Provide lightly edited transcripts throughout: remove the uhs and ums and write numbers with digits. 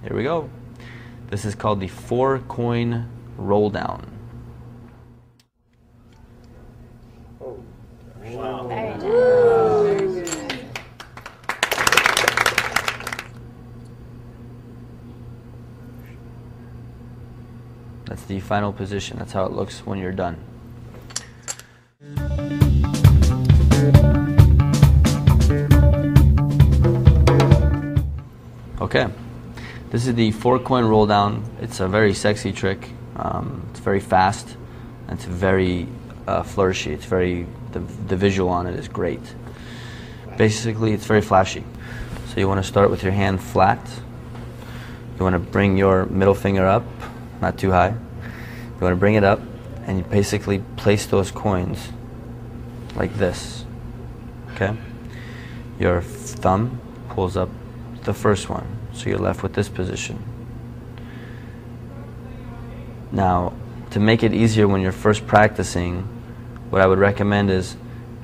Here we go. This is called the 4-coin roll down. Oh. Wow. Very nice. Very good. That's the final position. That's how it looks when you're done. Okay, this is the 4-coin roll down. It's a very sexy trick. It's very fast. And it's very flourishy. It's very, the visual on it is great. Basically, it's very flashy. So you want to start with your hand flat. You want to bring your middle finger up, not too high. You want to bring it up, and you basically place those coins like this. Okay? Your thumb pulls up the first one, so you're left with this position. Now, to make it easier when you're first practicing, what I would recommend is,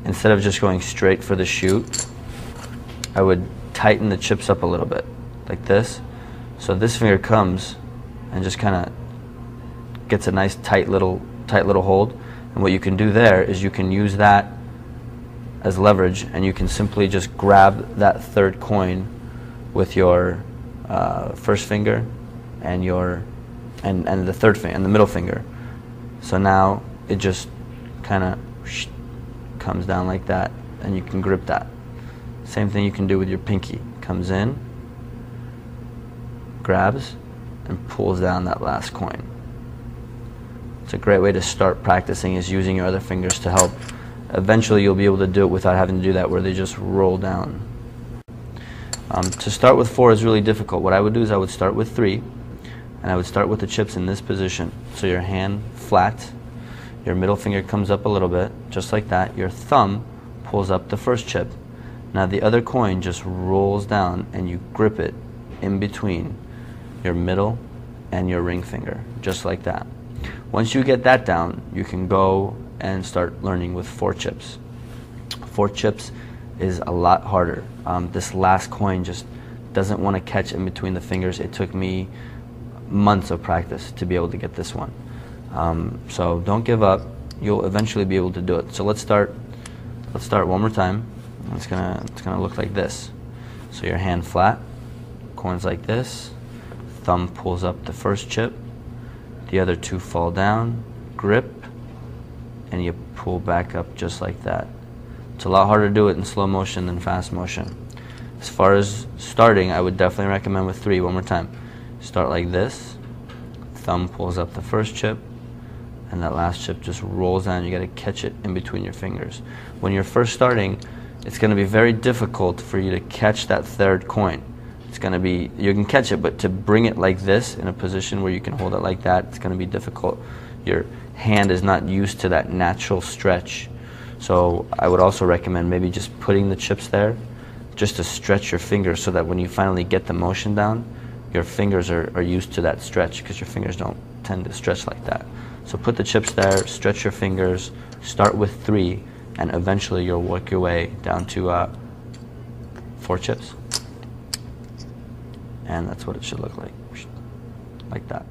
instead of just going straight for the shoot, I would tighten the chips up a little bit, like this. So this finger comes and just kind of gets a nice tight little hold. And what you can do there is you can use that as leverage, and you can simply just grab that third coin with your first finger and your and the third finger and the middle finger. So now it just kind of comes down like that, and you can grip that. Same thing you can do with your pinky. Comes in, grabs, and pulls down that last coin. It's a great way to start practicing, is using your other fingers to help. Eventually you'll be able to do it without having to do that, where they just roll down. To start with 4 is really difficult. What I would do is I would start with 3, and I would start with the chips in this position. So your hand flat, your middle finger comes up a little bit, just like that. Your thumb pulls up the first chip. Now the other coin just rolls down, and you grip it in between your middle and your ring finger, just like that. Once you get that down, you can go and start learning with 4 chips. 4 chips is a lot harder. This last coin just doesn't want to catch in between the fingers. It took me months of practice to be able to get this one. So don't give up. You'll eventually be able to do it. So let's start one more time. It's gonna look like this. So your hand flat, coins like this, thumb pulls up the first chip, the other 2 fall down, grip, and you pull back up just like that. It's a lot harder to do it in slow motion than fast motion. As far as starting, I would definitely recommend with 3. One more time. Start like this, thumb pulls up the first chip, and that last chip just rolls down. You got to catch it in between your fingers. When you're first starting, it's going to be very difficult for you to catch that third coin. It's going to be, you can catch it, but to bring it like this in a position where you can hold it like that, it's going to be difficult. Your hand is not used to that natural stretch. So I would also recommend maybe just putting the chips there just to stretch your fingers, so that when you finally get the motion down, your fingers are used to that stretch, because your fingers don't tend to stretch like that. So put the chips there, stretch your fingers, start with 3, and eventually you'll work your way down to 4 chips. And that's what it should look like that.